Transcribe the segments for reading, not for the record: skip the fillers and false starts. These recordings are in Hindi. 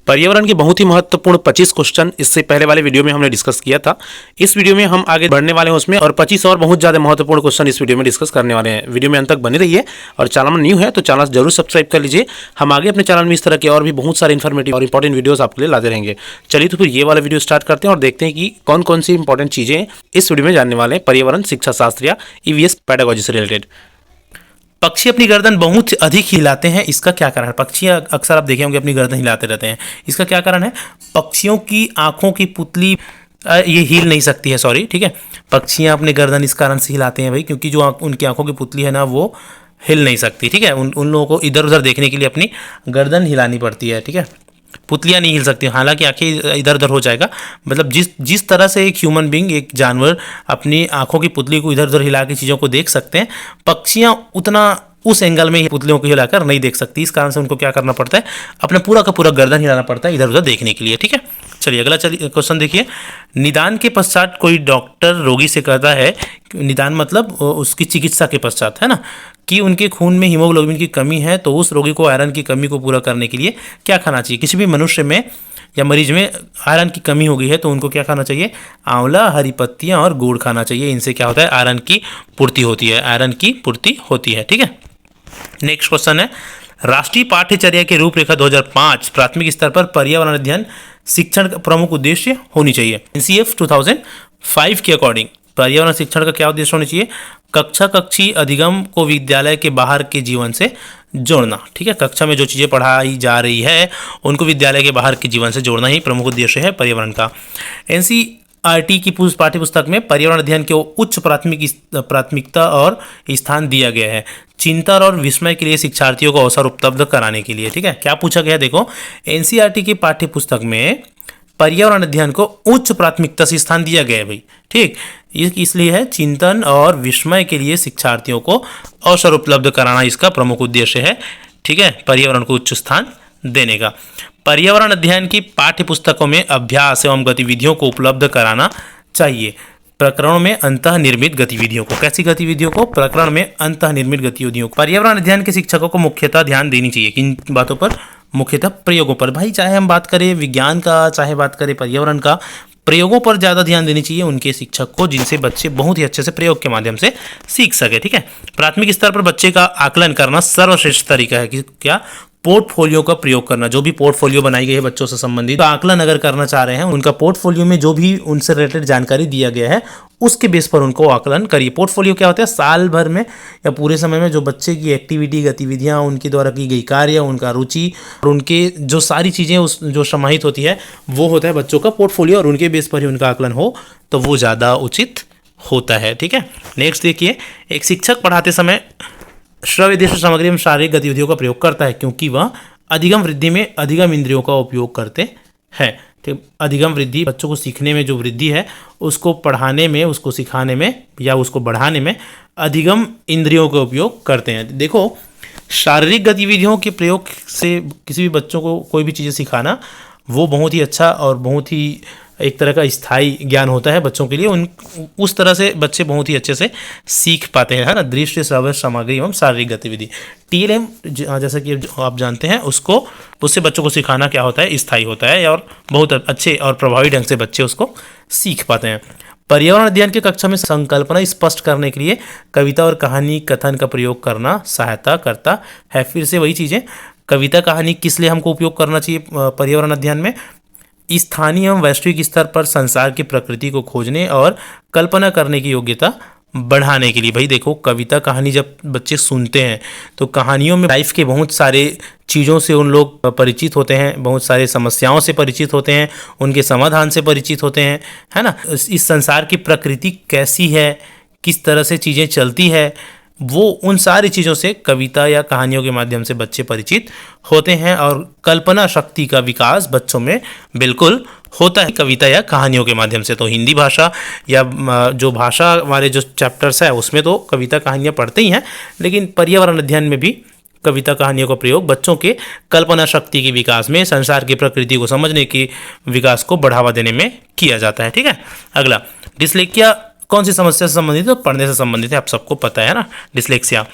पर्यावरण के बहुत ही महत्वपूर्ण 25 क्वेश्चन इससे पहले वाले वीडियो में हमने डिस्कस किया था। इस वीडियो में हम आगे बढ़ने वाले हैं उसमें, और 25 और बहुत ज़्यादा महत्वपूर्ण क्वेश्चन इस वीडियो में डिस्कस करने वाले हैं। वीडियो में अंत तक बने रहिए, और चैनल में न्यू है तो चैनल जरूर सब्सक्राइब कर लीजिए। हम आगे अपने चैनल में इस तरह के और भी बहुत सारे इन्फॉर्मेटिव और इंपॉर्टेंट वीडियोस आपके लिए लाते रहेंगे। चलिए तो फिर ये वाला वीडियो स्टार्ट करते हैं और देखते हैं कि कौन कौन सी इंपॉर्टेंट चीज़ें इस वीडियो में जानने वाले हैं पर्यावरण शिक्षा शास्त्र या ईवीएस पेडागोजी से रिलेटेड। पक्षी अपनी गर्दन बहुत अधिक हिलाते हैं, इसका क्या कारण है? पक्षी अक्सर आप देखे होंगे अपनी गर्दन हिलाते रहते हैं, इसका क्या कारण है? पक्षियों की आंखों की पुतली ये हिल नहीं सकती है, सॉरी, ठीक है। पक्षियां अपने गर्दन इस कारण से हिलाते हैं भाई, क्योंकि जो उनकी आंखों की पुतली है ना वो हिल नहीं सकती, ठीक है। उन लोगों को इधर उधर देखने के लिए अपनी गर्दन हिलानी पड़ती है, ठीक है। पुतलियाँ नहीं हिल सकती, हालांकि आंखें इधर उधर हो जाएगा। मतलब जिस तरह से एक ह्यूमन बींग, एक जानवर अपनी आंखों की पुतली को इधर उधर हिला के चीज़ों को देख सकते हैं, पक्षियाँ उतना उस एंगल में ही पुतलियों को हिलाकर नहीं देख सकती। इस कारण से उनको क्या करना पड़ता है, अपना पूरा का पूरा गर्दन हिलाना पड़ता है इधर उधर देखने के लिए, ठीक है। चलिए अगला क्वेश्चन देखिए। निदान के पश्चात कोई डॉक्टर रोगी से कहता है, निदान मतलब उसकी चिकित्सा के पश्चात, है ना, कि उनके खून में हीमोग्लोबिन की कमी है, तो उस रोगी को आयरन की कमी को पूरा करने के लिए क्या खाना चाहिए? किसी भी मनुष्य में या मरीज में आयरन की कमी हो गई है तो उनको क्या खाना चाहिए? आंवला, हरी पत्तियां और गुड़ खाना चाहिए। इनसे क्या होता है? आयरन की पूर्ति होती है, आयरन की पूर्ति होती है, ठीक है। नेक्स्ट क्वेश्चन है, राष्ट्रीय पाठ्यचर्या के रूपरेखा 2005 प्राथमिक स्तर पर पर्यावरण अध्ययन शिक्षण का प्रमुख उद्देश्य होनी चाहिए। एनसीएफ 2005 के अकॉर्डिंग पर्यावरण शिक्षण का क्या उद्देश्य होना चाहिए? कक्षा कक्षी अधिगम को विद्यालय के बाहर के जीवन से जोड़ना, ठीक है। कक्षा में जो चीज़ें पढ़ाई जा रही है उनको विद्यालय के बाहर के जीवन से जोड़ना ही प्रमुख उद्देश्य है पर्यावरण का। एनसीईआरटी की पाठ्य पुस्तक में पर्यावरण अध्ययन के उच्च प्राथमिकता और स्थान दिया गया है चिंतन और विस्मय के लिए शिक्षार्थियों को अवसर उपलब्ध कराने के लिए, ठीक है। क्या पूछा गया? देखो, एनसीईआरटी की पाठ्य पुस्तक में पर्यावरण अध्ययन को उच्च प्राथमिकता से स्थान दिया गया है भाई, ठीक। इसलिए है चिंतन और विस्मय के लिए शिक्षार्थियों को अवसर उपलब्ध कराना इसका प्रमुख उद्देश्य है, ठीक है, पर्यावरण को उच्च स्थान देने का। पर्यावरण अध्ययन की पाठ्य पुस्तकों में अभ्यास एवं गतिविधियों को उपलब्ध कराना चाहिए। प्रकरणों में अंतःनिर्मित गतिविधियों को, कैसी गतिविधियों को? प्रकरण में अंतःनिर्मित गतिविधियों को। पर्यावरण अध्ययन के शिक्षकों को मुख्यतः ध्यान देनी चाहिए किन बातों पर? मुख्यतः प्रयोगों पर भाई, चाहे हम बात करें विज्ञान का, चाहे बात करें पर्यावरण का, प्रयोगों पर ज़्यादा ध्यान देनी चाहिए उनके शिक्षक को, जिनसे बच्चे बहुत ही अच्छे से प्रयोग के माध्यम से सीख सके, ठीक है। प्राथमिक स्तर पर बच्चे का आकलन करना सर्वश्रेष्ठ तरीका है कि क्या? पोर्टफोलियो का प्रयोग करना। जो भी पोर्टफोलियो बनाई गई है बच्चों से संबंधित, तो आकलन अगर करना चाह रहे हैं, उनका पोर्टफोलियो में जो भी उनसे रिलेटेड जानकारी दिया गया है उसके बेस पर उनको आकलन करिए। पोर्टफोलियो क्या होता है? साल भर में या पूरे समय में जो बच्चे की एक्टिविटी, गतिविधियां, उनके द्वारा की गई कार्य, उनका रुचि और उनके जो सारी चीज़ें उस जो समाहित होती है वो होता है बच्चों का पोर्टफोलियो, और उनके बेस पर ही उनका आकलन हो तो वो ज़्यादा उचित होता है, ठीक है। नेक्स्ट देखिए, एक शिक्षक पढ़ाते समय श्रव्य दृश्य सामग्री एवं शारीरिक गतिविधियों का प्रयोग करता है, क्योंकि वह अधिगम वृद्धि में अधिगम इंद्रियों का उपयोग करते हैं, ठीक। अधिगम वृद्धि, बच्चों को सीखने में जो वृद्धि है उसको पढ़ाने में, उसको सिखाने में या उसको बढ़ाने में अधिगम इंद्रियों का उपयोग करते हैं। देखो, शारीरिक गतिविधियों के प्रयोग से किसी भी बच्चों को कोई भी चीज़ें सिखाना वो बहुत ही अच्छा और बहुत ही एक तरह का स्थायी ज्ञान होता है बच्चों के लिए। उस तरह से बच्चे बहुत ही अच्छे से सीख पाते हैं, है ना। दृश्य श्रव्य सामग्री एवं शारीरिक गतिविधि, टीएलएम, जैसा कि आप जानते हैं, उससे बच्चों को सिखाना क्या होता है? स्थायी होता है, और बहुत अच्छे और प्रभावी ढंग से बच्चे उसको सीख पाते हैं। पर्यावरण अध्ययन की कक्षा में संकल्पना स्पष्ट करने के लिए कविता और कहानी कथन का प्रयोग करना सहायता करता है। फिर से वही चीज़ें, कविता कहानी किस लिए हमको उपयोग करना चाहिए पर्यावरण अध्ययन में? स्थानीय एवं वैश्विक स्तर पर संसार की प्रकृति को खोजने और कल्पना करने की योग्यता बढ़ाने के लिए। भाई देखो, कविता कहानी जब बच्चे सुनते हैं तो कहानियों में लाइफ के बहुत सारे चीज़ों से उन लोग परिचित होते हैं, बहुत सारे समस्याओं से परिचित होते हैं, उनके समाधान से परिचित होते हैं, है ना। इस संसार की प्रकृति कैसी है, किस तरह से चीज़ें चलती है, वो उन सारी चीज़ों से कविता या कहानियों के माध्यम से बच्चे परिचित होते हैं, और कल्पना शक्ति का विकास बच्चों में बिल्कुल होता है कविता या कहानियों के माध्यम से। तो हिंदी भाषा या जो भाषा वाले जो चैप्टर्स है उसमें तो कविता कहानियाँ पढ़ते ही हैं, लेकिन पर्यावरण अध्ययन में भी कविता कहानियों का प्रयोग बच्चों के कल्पना शक्ति के विकास में, संसार की प्रकृति को समझने के विकास को बढ़ावा देने में किया जाता है, ठीक है। अगला, डिस्लेक्सिया कौन सी समस्या से संबंधित है? तो पढ़ने से संबंधित है, आप सबको पता है ना। डिस्लेक्सिया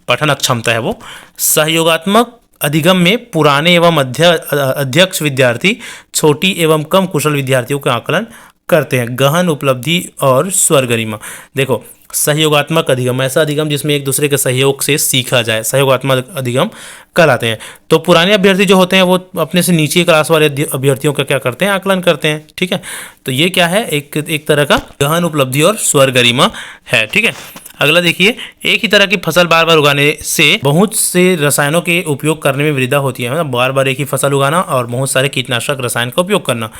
पठन अक्षमता है वो। सहयोगात्मक अधिगम में पुराने एवं अध्यक्ष विद्यार्थी छोटी एवं कम कुशल विद्यार्थियों का आकलन करते हैं। गहन उपलब्धि और स्वर गरिमा, देखो सहयोगात्मक अधिगम, ऐसा अधिगम जिसमें एक दूसरे के सहयोग से सीखा जाए, सहयोगात्मक अधिगम कहलाते हैं। तो पुराने अभ्यर्थी जो होते हैं वो अपने से नीचे क्लास वाले अभ्यर्थियों का क्या करते हैं, आकलन करते हैं। ठीक है, तो ये क्या है, एक तरह का गहन उपलब्धि और स्वर गरिमा है। ठीक है, अगला देखिए, एक ही तरह की फसल बार बार उगाने से बहुत से रसायनों के उपयोग करने में वृद्धि होती है। मतलब बार बार एक ही फसल उगाना और बहुत सारे कीटनाशक रसायन का उपयोग करना,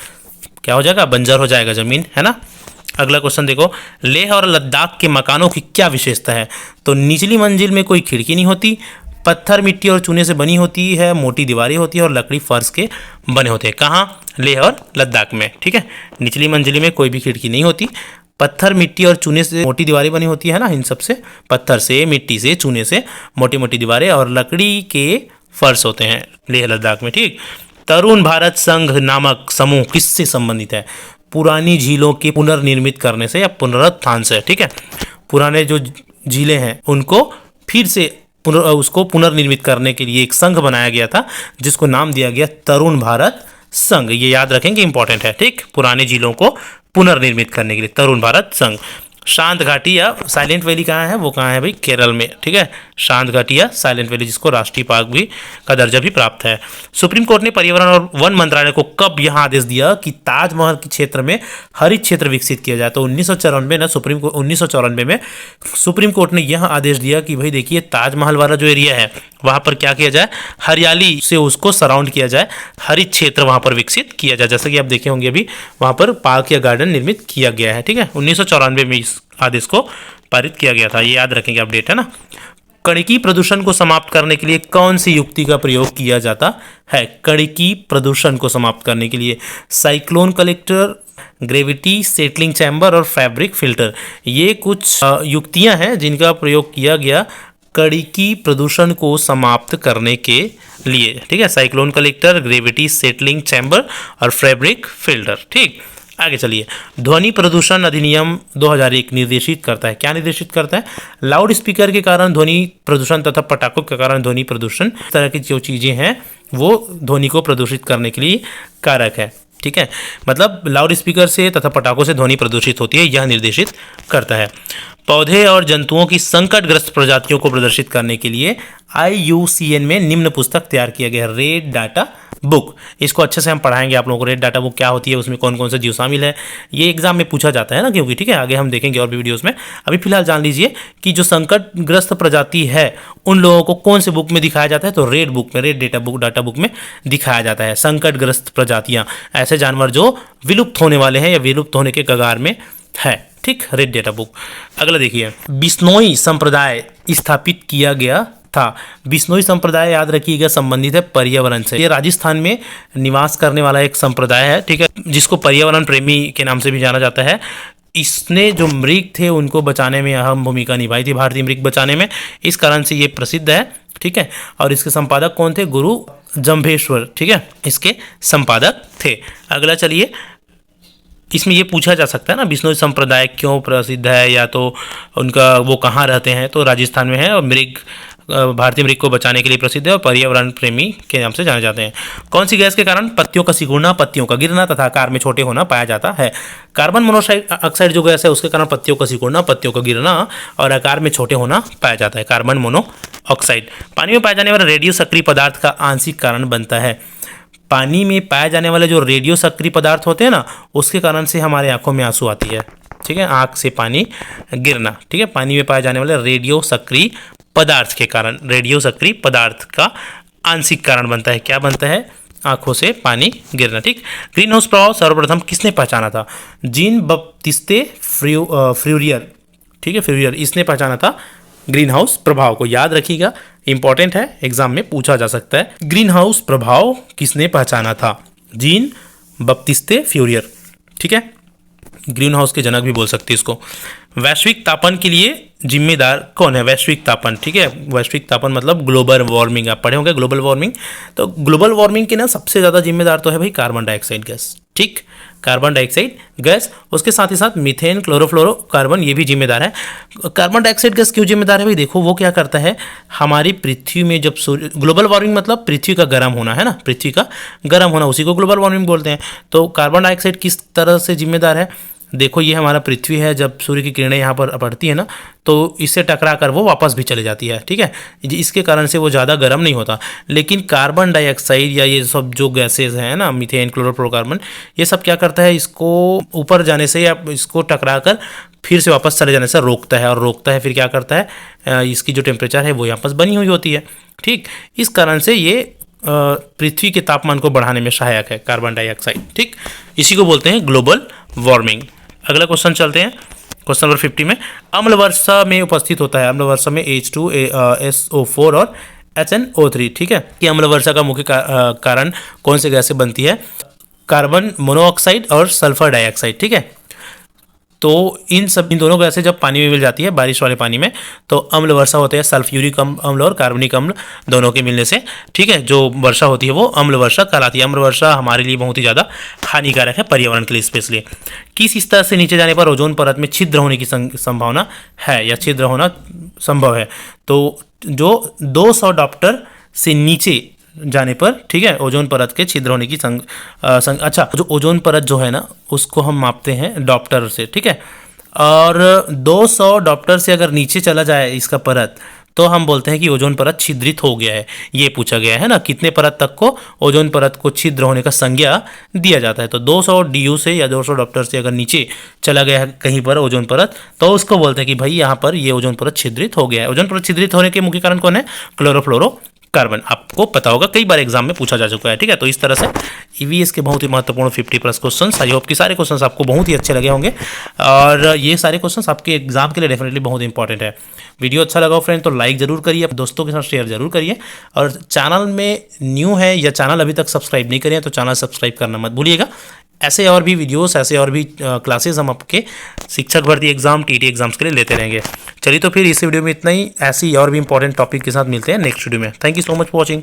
क्या हो जाएगा, बंजर हो जाएगा जमीन, है ना। अगला क्वेश्चन देखो, लेह और लद्दाख के मकानों की क्या विशेषता है। तो निचली मंजिल में कोई खिड़की नहीं होती, पत्थर मिट्टी और चूने से बनी होती है, मोटी दीवारें होती है और लकड़ी फर्श के बने होते हैं। कहाँ, लेह और लद्दाख में। ठीक है, निचली मंजिल में कोई भी खिड़की नहीं होती, पत्थर मिट्टी और चूने से मोटी दीवारें बनी होती है ना, इन सब से, पत्थर से, मिट्टी से, चूने से मोटी मोटी दीवारें और लकड़ी के फर्श होते हैं लेह लद्दाख में। ठीक, तरुण भारत संघ नामक समूह किससे संबंधित है। पुरानी झीलों के पुनर्निर्मित करने से या पुनरुत्थान से। ठीक है, पुराने जो झीलें हैं उनको फिर से उसको पुनर्निर्मित करने के लिए एक संघ बनाया गया था जिसको नाम दिया गया तरुण भारत संघ। ये याद रखेंगे, इंपॉर्टेंट है। ठीक, पुराने झीलों को पुनर्निर्मित करने के लिए तरुण भारत संघ। शांत घाटी या साइलेंट वैली कहाँ है, वो कहाँ है भाई, केरल में। ठीक है, शांत घाटी या साइलेंट वैली, जिसको राष्ट्रीय पार्क भी का दर्जा भी प्राप्त है। सुप्रीम कोर्ट ने पर्यावरण और वन मंत्रालय को कब यह आदेश दिया कि ताजमहल के क्षेत्र में हरित क्षेत्र विकसित किया जाए। तो 1994 ना, 1994 में सुप्रीम कोर्ट ने यह आदेश दिया कि भाई देखिए, ताजमहल वाला जो एरिया है वहाँ पर क्या किया जाए, हरियाली से उसको सराउंड किया जाए, हरित क्षेत्र वहाँ पर विकसित किया जाए। जैसे कि आप देखे होंगे अभी वहाँ पर पार्क या गार्डन निर्मित किया गया है। ठीक है, 1994 में इस आदेश को पारित किया गया था, ये याद रखेंगे, अपडेट है ना। कणिकी प्रदूषण को समाप्त करने के लिए कौन सी युक्ति का प्रयोग किया जाता है। कणिकी प्रदूषण को समाप्त करने के लिए cyclone collector, gravity settling chamber और फैब्रिक फिल्टर, ये कुछ युक्तियां हैं जिनका प्रयोग किया गया कणिकी प्रदूषण को समाप्त करने के लिए। ठीक है, cyclone collector, gravity settling chamber और फैब्रिक फिल्टर। ठीक, आगे चलिए, ध्वनि प्रदूषण अधिनियम 2001 निर्देशित करता है, क्या निर्देशित करता है, लाउड स्पीकर के कारण ध्वनि प्रदूषण तथा पटाखों के कारण ध्वनि प्रदूषण, इस तरह की जो चीज़ें हैं वो ध्वनि को प्रदूषित करने के लिए कारक है। ठीक है, मतलब लाउड स्पीकर से तथा पटाखों से ध्वनि प्रदूषित होती है, यह निर्देशित करता है। पौधे और जंतुओं की संकटग्रस्त प्रजातियों को प्रदर्शित करने के लिए IUCN में निम्न पुस्तक तैयार किया गया, रेड डाटा बुक। इसको अच्छे से हम पढ़ाएंगे आप लोगों को, रेड डाटा बुक क्या होती है, उसमें कौन कौन से जीव शामिल है, ये एग्जाम में पूछा जाता है ना, क्योंकि ठीक है, आगे हम देखेंगे और भी वीडियोस में। अभी फिलहाल जान लीजिए कि जो संकटग्रस्त प्रजाति है उन लोगों को कौन से बुक में दिखाया जाता है, तो रेड बुक में, रेड डाटा बुक में दिखाया जाता है। संकटग्रस्त प्रजातियां, ऐसे जानवर जो विलुप्त होने वाले हैं या विलुप्त होने के कगार में है। ठीक, रेड डाटा बुक। अगला देखिए, बिश्नोई संप्रदाय स्थापित किया गया था। बिश्नोई संप्रदाय याद रखिएगा संबंधित है पर्यावरण से। ये राजस्थान में निवास करने वाला एक संप्रदाय है। ठीक है, जिसको पर्यावरण प्रेमी के नाम से भी जाना जाता है। इसने जो मृग थे उनको बचाने में अहम भूमिका निभाई थी, भारतीय मृग बचाने में, इस कारण से ये प्रसिद्ध है। ठीक है, और इसके संपादक कौन थे, गुरु जंभेश्वर। ठीक है, इसके संपादक थे। अगला चलिए, इसमें ये पूछा जा सकता है ना, बिश्नोई संप्रदाय क्यों प्रसिद्ध है, या तो उनका वो कहाँ रहते हैं, तो राजस्थान में है, और मृग, भारतीय मृग को बचाने के लिए प्रसिद्ध है और पर्यावरण प्रेमी के नाम से जाने जाते हैं। कौन सी गैस के कारण पत्तियों का सिकुड़ना, पत्तियों का गिरना तथा आकार में छोटे होना पाया जाता है। कार्बन मोनोऑक्साइड जो गैस है उसके कारण पत्तियों का सिकुड़ना, पत्तियों का गिरना और आकार में छोटे होना पाया जाता है, कार्बन मोनोऑक्साइड। पानी में पाए जाने वाले रेडियो सक्रिय पदार्थ का आंशिक कारण बनता है। पानी में पाए जाने वाले जो रेडियो सक्रिय पदार्थ होते हैं ना, उसके कारण से हमारे आंखों में आंसू आती है। ठीक है, आंख से पानी गिरना। ठीक है, पानी में पाए जाने वाले रेडियो सक्रिय पदार्थ के कारण, रेडियो सक्रिय पदार्थ का आंशिक कारण बनता है, क्या बनता है, आंखों से पानी गिरना। ठीक, ग्रीन हाउस प्रभाव सर्वप्रथम किसने पहचाना था, जीन बप्तिस्ते फ्यूरियर। ठीक है, फ्यूरियर, इसने पहचाना था ग्रीन हाउस प्रभाव को, याद रखिएगा, इंपॉर्टेंट है, एग्जाम में पूछा जा सकता है। ग्रीन हाउस प्रभाव किसने पहचाना था, जीन बप्तिस्ते फ्यूरियर। ठीक है, ग्रीन हाउस के जनक भी बोल सकते हैं इसको। वैश्विक तापन के लिए जिम्मेदार कौन है, वैश्विक तापन। ठीक है, वैश्विक तापन मतलब ग्लोबल वार्मिंग, आप पढ़े होंगे ग्लोबल वार्मिंग। तो ग्लोबल वार्मिंग के ना सबसे ज़्यादा जिम्मेदार तो है भाई कार्बन डाइऑक्साइड गैस। ठीक, कार्बन डाइऑक्साइड गैस, उसके साथ ही साथ मीथेन, क्लोरोफ्लोरोकार्बन ये भी जिम्मेदार है। कार्बन डाइऑक्साइड गैस क्यों जिम्मेदार है भाई? देखो वो क्या करता है, हमारी पृथ्वी में जब सूर्य, ग्लोबल वार्मिंग मतलब पृथ्वी का गर्म होना है ना, पृथ्वी का गर्म होना, उसी को ग्लोबल वार्मिंग बोलते हैं। तो कार्बन डाइऑक्साइड किस तरह से जिम्मेदार है? देखो ये हमारा पृथ्वी है, जब सूर्य की किरणें यहाँ पर पड़ती है ना, तो इससे टकरा कर वो वापस भी चले जाती है, ठीक है, इसके कारण से वो ज़्यादा गर्म नहीं होता। लेकिन कार्बन डाइऑक्साइड या ये सब जो गैसेज हैं ना, मीथेन, क्लोरोफ्लोरोकार्बन, ये सब क्या करता है, इसको ऊपर जाने से या इसको टकरा कर फिर से वापस चले जाने से रोकता है, और रोकता है फिर क्या करता है, इसकी जो टेम्परेचर है वो वापस बनी हुई होती है, ठीक। इस कारण से ये पृथ्वी के तापमान को बढ़ाने में सहायक है कार्बन डाइऑक्साइड, ठीक। इसी को बोलते हैं ग्लोबल वार्मिंग। अगला क्वेश्चन चलते हैं, क्वेश्चन नंबर 50 में, अम्ल वर्षा में उपस्थित होता है, अम्ल वर्षा में H2SO4 और HNO3, ठीक है। कि अम्ल वर्षा का मुख्य कारण कौन से गैस से बनती है? कार्बन मोनोऑक्साइड और सल्फर डाइऑक्साइड, ठीक है। तो इन दोनों गैसें जब पानी में मिल जाती है, बारिश वाले पानी में, तो अम्ल वर्षा होते हैं। सल्फ्यूरिक अम्ल और कार्बनिक अम्ल दोनों के मिलने से, ठीक है, जो वर्षा होती है वो अम्ल वर्षा कहलाती है। अम्ल वर्षा हमारे लिए बहुत ही ज़्यादा हानिकारक है, पर्यावरण के लिए स्पेशली। किस स्तर से नीचे जाने पर ओजोन परत में छिद्र होने की संभावना है या छिद्र होना संभव है? तो जो 200 डाप्टर से नीचे जाने पर, ठीक है, ओजोन परत के छिद्र होने की अच्छा, जो ओजोन परत जो है ना, उसको हम मापते हैं डॉप्टर से, ठीक है। और 200 डॉप्टर से अगर नीचे चला जाए इसका परत, तो हम बोलते हैं कि ओजोन परत छिद्रित हो गया है। ये पूछा गया है ना, कितने परत तक को ओजोन परत को छिद्र होने का संज्ञा दिया जाता है। तो 200 DU से या 200 डॉप्टर से अगर नीचे चला गया है कहीं पर ओजोन परत, तो उसको बोलते हैं कि भाई यहाँ पर ये ओजोन परत छिद्रित हो गया है। ओजोन परत छिद्रित होने के मुख्य कारण कौन है? Chlorofluoro carbon. आपको पता होगा, कई बार एग्जाम में पूछा जा चुका है, ठीक है। तो इस तरह से ईवीएस के बहुत ही महत्वपूर्ण 50+ क्वेश्चंस, आई होप कि सारे क्वेश्चंस आपको बहुत ही अच्छे लगे होंगे, और ये सारे क्वेश्चंस आपके एग्जाम के लिए डेफिनेटली बहुत इंपॉर्टेंट है। वीडियो अच्छा लगा हो फ्रेंड तो लाइक जरूर करिए, अपने दोस्तों के साथ शेयर जरूर करिए, और चैनल में न्यू है या चैनल अभी तक सब्सक्राइब नहीं करिए तो चैनल सब्सक्राइब करना मत भूलिएगा। ऐसे और भी वीडियोस, ऐसे और भी क्लासेस हम आपके शिक्षक भर्ती एग्जाम, TT एग्जाम्स के लिए लेते रहेंगे। चलिए तो फिर इस वीडियो में इतना ही, ऐसी और भी इंपॉर्टेंट टॉपिक के साथ मिलते हैं नेक्स्ट वीडियो में। Thank you so much for watching.